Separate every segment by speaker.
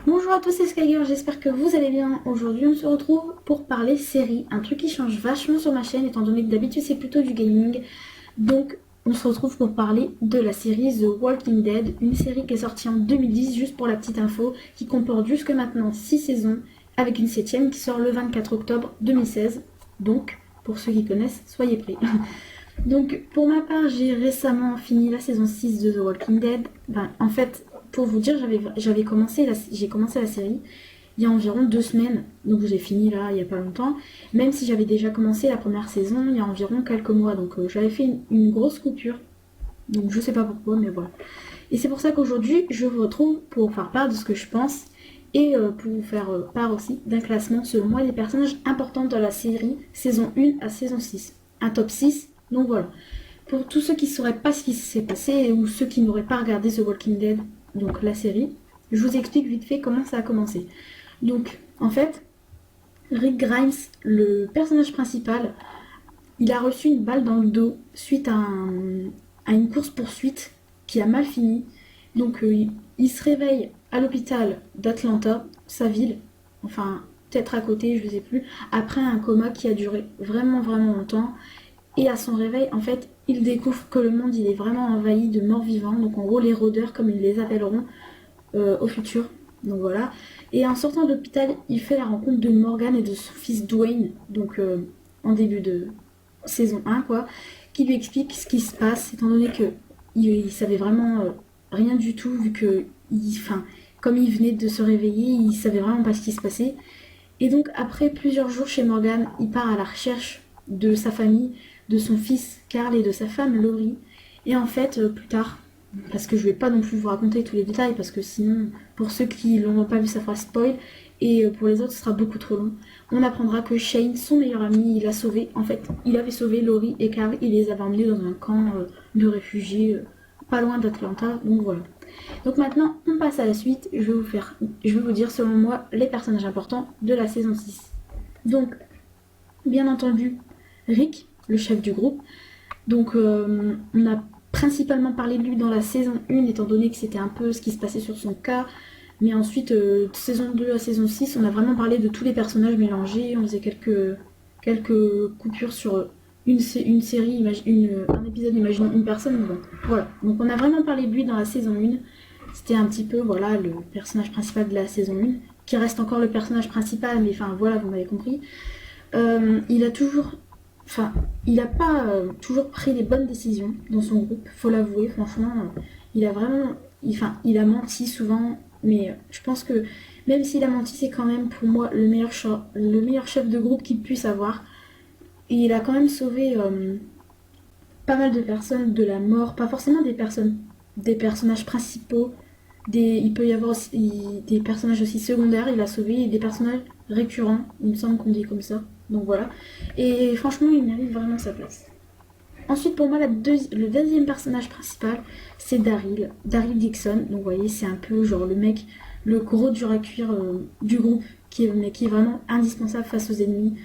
Speaker 1: Bonjour à tous, c'est Skygirl, j'espère que vous allez bien. Aujourd'hui on se retrouve pour parler série, un truc qui change vachement sur ma chaîne étant donné que d'habitude c'est plutôt du gaming. Donc on se retrouve pour parler de la série The Walking Dead, une série qui est sortie en 2010, juste pour la petite info, qui comporte jusque maintenant 6 saisons, avec une 7ème qui sort le 24 octobre 2016. Donc, pour ceux qui connaissent, soyez prêts. Donc pour ma part, j'ai récemment fini la saison 6 de The Walking Dead. En fait, pour vous dire, j'ai commencé la série il y a environ 2 semaines, donc j'ai fini là il y a pas longtemps, même si j'avais déjà commencé la première saison il y a environ quelques mois, donc j'avais fait une grosse coupure, donc je sais pas pourquoi, mais voilà. Et c'est pour ça qu'aujourd'hui je vous retrouve pour faire part de ce que je pense et pour vous faire part aussi d'un classement selon moi des personnages importants dans la série, saison 1 à saison 6. Un top 6, donc voilà. Pour tous ceux qui ne sauraient pas ce qui s'est passé ou ceux qui n'auraient pas regardé The Walking Dead, donc la série, je vous explique vite fait comment ça a commencé. Donc, en fait, Rick Grimes, le personnage principal, il a reçu une balle dans le dos suite à une course-poursuite qui a mal fini. Donc, il se réveille à l'hôpital d'Atlanta, sa ville, enfin, peut-être à côté, je ne sais plus, après un coma qui a duré vraiment, vraiment longtemps. Et à son réveil, en fait, il découvre que le monde il est vraiment envahi de morts vivants, donc en gros les rôdeurs comme ils les appelleront au futur. Donc voilà. Et en sortant de l'hôpital, il fait la rencontre de Morgan et de son fils Dwayne, donc en début de saison 1, quoi, qui lui explique ce qui se passe, étant donné que il savait vraiment rien du tout, vu que, comme il venait de se réveiller, il savait vraiment pas ce qui se passait. Et donc après plusieurs jours chez Morgan, il part à la recherche de sa famille, de son fils Carl et de sa femme Laurie. Et en fait, plus tard, parce que je vais pas non plus vous raconter tous les détails, parce que sinon, pour ceux qui l'ont pas vu, ça fera spoil, et pour les autres, ce sera beaucoup trop long. On apprendra que Shane, son meilleur ami, il a sauvé, en fait, il avait sauvé Laurie et Carl, il les avait emmenés dans un camp de réfugiés pas loin d'Atlanta, donc voilà. Donc maintenant, on passe à la suite. Je vais vous dire selon moi les personnages importants de la saison 6. Donc, bien entendu, Rick, le chef du groupe. Donc, on a principalement parlé de lui dans la saison 1, étant donné que c'était un peu ce qui se passait sur son cas. Mais ensuite, de saison 2 à saison 6, on a vraiment parlé de tous les personnages mélangés. On faisait quelques coupures sur une série, un épisode imaginant une personne. Bon, voilà. Donc on a vraiment parlé de lui dans la saison 1. C'était un petit peu voilà, le personnage principal de la saison 1, qui reste encore le personnage principal, mais enfin voilà, vous m'avez compris. Il a toujours. Enfin, il n'a pas toujours pris les bonnes décisions dans son groupe, faut l'avouer, franchement. Il a vraiment. Il a menti souvent, mais je pense que même s'il a menti, c'est quand même pour moi le meilleur chef de groupe qu'il puisse avoir. Et il a quand même sauvé pas mal de personnes de la mort, pas forcément des personnages principaux, il peut y avoir aussi des personnages aussi secondaires, il a sauvé des personnages récurrents, il me semble qu'on dit comme ça. Donc voilà. Et franchement, il mérite vraiment sa place. Ensuite, pour moi, le deuxième personnage principal, c'est Daryl. Daryl Dixon. Donc vous voyez, c'est un peu genre le mec, le gros dur à cuire du groupe, mais qui est vraiment indispensable face aux ennemis,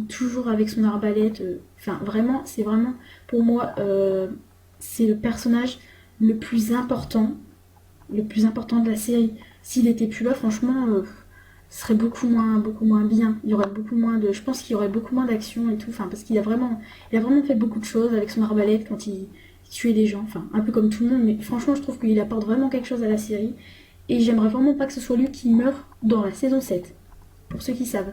Speaker 1: toujours avec son arbalète. Enfin, vraiment, c'est vraiment, pour moi, c'est le personnage le plus important de la série. S'il était plus là, franchement, ce serait beaucoup moins bien. Il y aurait beaucoup moins de, je pense qu'il y aurait beaucoup moins d'action et tout. Enfin, parce il a vraiment fait beaucoup de choses avec son arbalète quand il tuait des gens. Enfin, un peu comme tout le monde. Mais franchement, je trouve qu'il apporte vraiment quelque chose à la série. Et j'aimerais vraiment pas que ce soit lui qui meure dans la saison 7. Pour ceux qui savent.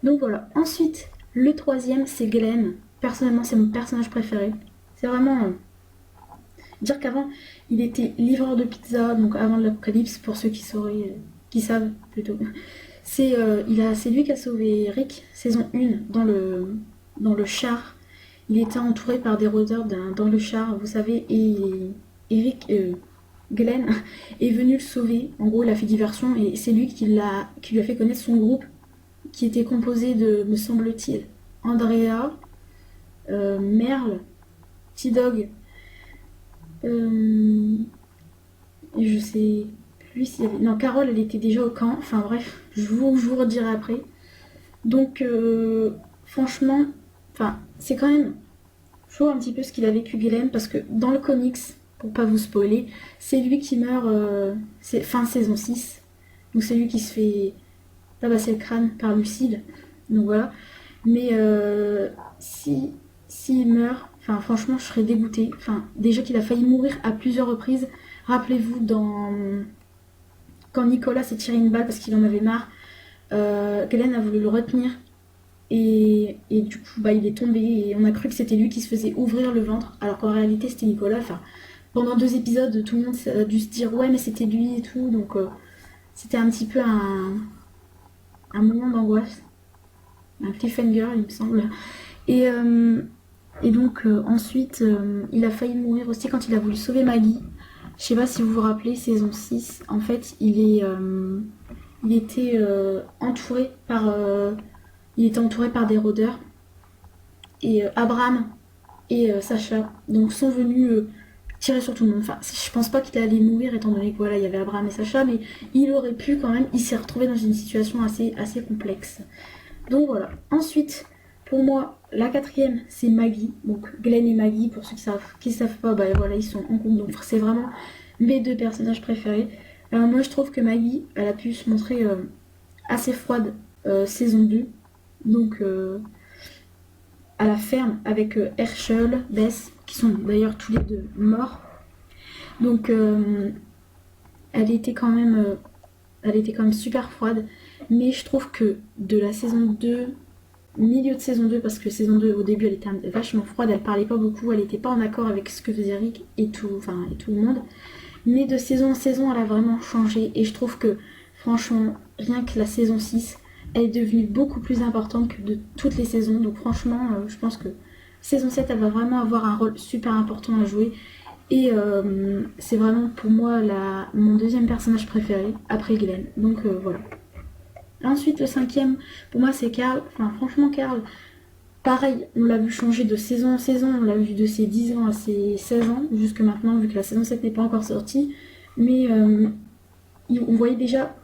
Speaker 1: Donc voilà. Ensuite, le troisième, c'est Glenn. Personnellement, c'est mon personnage préféré. C'est vraiment dire qu'avant, il était livreur de pizza, donc avant l'apocalypse, pour ceux qui savent plutôt. C'est lui qui a sauvé Rick, saison 1, dans le char. Il était entouré par des rôdeurs dans le char, vous savez, et Rick, Glenn, est venu le sauver. En gros, il a fait diversion et c'est lui qui lui a fait connaître son groupe, qui était composé de, me semble-t-il, Andrea, Merle, T-Dog, euh, et je sais plus s'il y avait. Non, Carole, elle était déjà au camp. Enfin bref, je vous redirai après. Donc, franchement, c'est quand même chaud un petit peu ce qu'il a vécu Glenn, parce que dans le comics, pour pas vous spoiler, c'est lui qui meurt fin saison 6. Donc c'est lui qui se fait tabasser le crâne par Lucille. Donc voilà. Mais si s'il meurt, enfin franchement je serais dégoûtée. Enfin déjà qu'il a failli mourir à plusieurs reprises. Rappelez-vous quand Nicolas s'est tiré une balle parce qu'il en avait marre, Glenn a voulu le retenir et du coup bah, il est tombé et on a cru que c'était lui qui se faisait ouvrir le ventre alors qu'en réalité c'était Nicolas. Enfin, pendant 2 épisodes tout le monde a dû se dire ouais mais c'était lui et tout, donc c'était un petit peu un moment d'angoisse, un cliffhanger il me semble. Et, euh, et donc ensuite il a failli mourir aussi quand il a voulu sauver Maggie. Je sais pas si vous vous rappelez, saison 6, en fait il était entouré par des rôdeurs et Abraham et Sacha donc sont venus tirer sur tout le monde. Enfin, je pense pas qu'il allait mourir étant donné que voilà, il y avait Abraham et Sacha, mais il aurait pu quand même. Il s'est retrouvé dans une situation assez complexe. Donc voilà. Ensuite, pour moi, la quatrième, c'est Maggie. Donc Glenn et Maggie, pour ceux qui savent pas, bah voilà, ils sont en couple. Donc c'est vraiment mes 2 personnages préférés. Alors moi, je trouve que Maggie, elle a pu se montrer assez froide saison 2. Donc à la ferme avec Herschel, Bess, qui sont d'ailleurs tous les deux morts. Donc elle était quand même super froide. Mais je trouve que de la saison 2, milieu de saison 2, parce que saison 2 au début elle était vachement froide, elle parlait pas beaucoup, elle était pas en accord avec ce que faisait Rick et tout le monde. Mais de saison en saison elle a vraiment changé et je trouve que franchement rien que la saison 6 elle est devenue beaucoup plus importante que de toutes les saisons. Donc franchement je pense que saison 7 elle va vraiment avoir un rôle super important à jouer. Et c'est vraiment pour moi mon 2e personnage préféré après Glenn. Donc voilà. Ensuite, le 5e, pour moi, c'est Carl. Enfin, franchement, Carl, pareil, on l'a vu changer de saison en saison. On l'a vu de ses 10 ans à ses 16 ans, jusque maintenant, vu que la saison 7 n'est pas encore sortie. Mais on voyait déjà,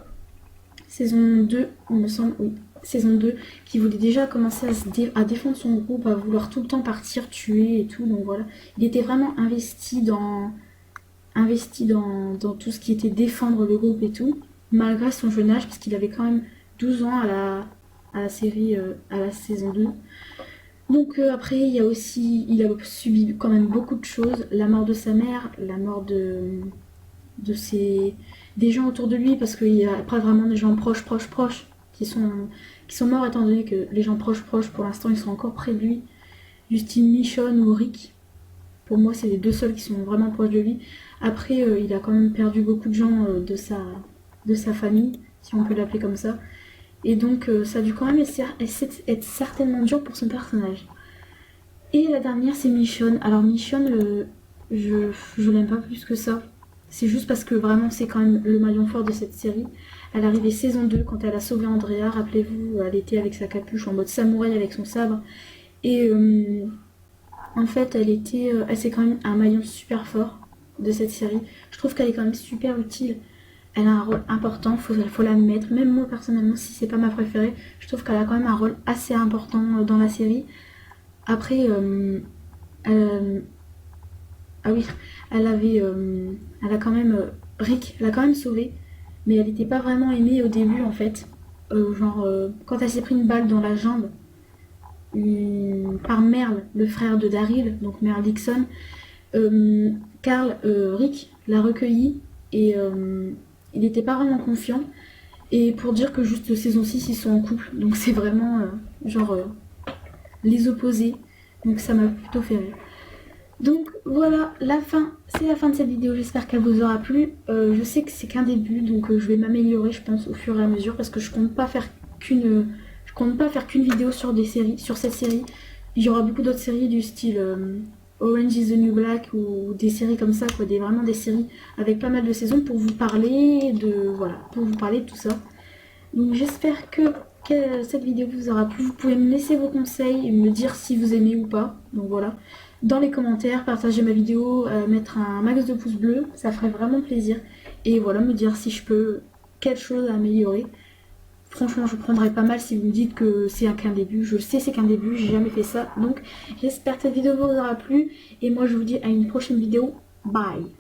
Speaker 1: saison 2, il me semble, oui, saison 2, qui voulait déjà commencer à défendre son groupe, à vouloir tout le temps partir, tuer et tout. Donc voilà, il était vraiment investi dans tout ce qui était défendre le groupe et tout, malgré son jeune âge, parce qu'il avait quand même 12 ans à la série, à la saison 2. Donc après, il a subi quand même beaucoup de choses. La mort de sa mère, la mort des gens autour de lui, parce qu'il n'y a pas vraiment des gens proches qui sont morts, étant donné que les gens proches, pour l'instant, ils sont encore près de lui. Justine Michonne ou Rick, pour moi, c'est les 2 seuls qui sont vraiment proches de lui. Après, il a quand même perdu beaucoup de gens de sa famille, si on peut l'appeler comme ça. Et donc ça a dû quand même être certainement dur pour son personnage. Et la dernière c'est Michonne. Alors Michonne, je l'aime pas plus que ça. C'est juste parce que vraiment c'est quand même le maillon fort de cette série. Elle est arrivée saison 2 quand elle a sauvé Andrea, rappelez-vous, elle était avec sa capuche en mode samouraï avec son sabre. Et en fait c'est quand même un maillon super fort de cette série. Je trouve qu'elle est quand même super utile. Elle a un rôle important, faut l'admettre. Même moi personnellement, si c'est pas ma préférée, je trouve qu'elle a quand même un rôle assez important dans la série. Après, ah oui, elle a quand même Rick, elle a quand même sauvé, mais elle n'était pas vraiment aimée au début en fait. Quand elle s'est pris une balle dans la jambe par Merle, le frère de Daryl, donc Merle Dixon, Rick l'a recueilli et il n'était pas vraiment confiant. Et pour dire que juste saison 6 ils sont en couple, donc c'est vraiment les opposés. Donc ça m'a plutôt fait rire. Donc voilà, c'est la fin de cette vidéo, j'espère qu'elle vous aura plu. Je sais que c'est qu'un début, donc je vais m'améliorer je pense au fur et à mesure, parce que je compte pas faire qu'une vidéo sur cette série. Il y aura beaucoup d'autres séries du style Orange is the New Black ou des séries comme ça, quoi, vraiment des séries avec pas mal de saisons pour vous parler de tout ça. Donc j'espère que cette vidéo vous aura plu. Vous pouvez me laisser vos conseils et me dire si vous aimez ou pas. Donc voilà, dans les commentaires, partagez ma vidéo, mettre un max de pouces bleus, ça ferait vraiment plaisir. Et voilà, me dire si je peux quelque chose à améliorer. Franchement, je prendrais pas mal si vous me dites que c'est qu'un début. Je sais c'est qu'un début, j'ai jamais fait ça. Donc j'espère que cette vidéo vous aura plu. Et moi je vous dis à une prochaine vidéo. Bye!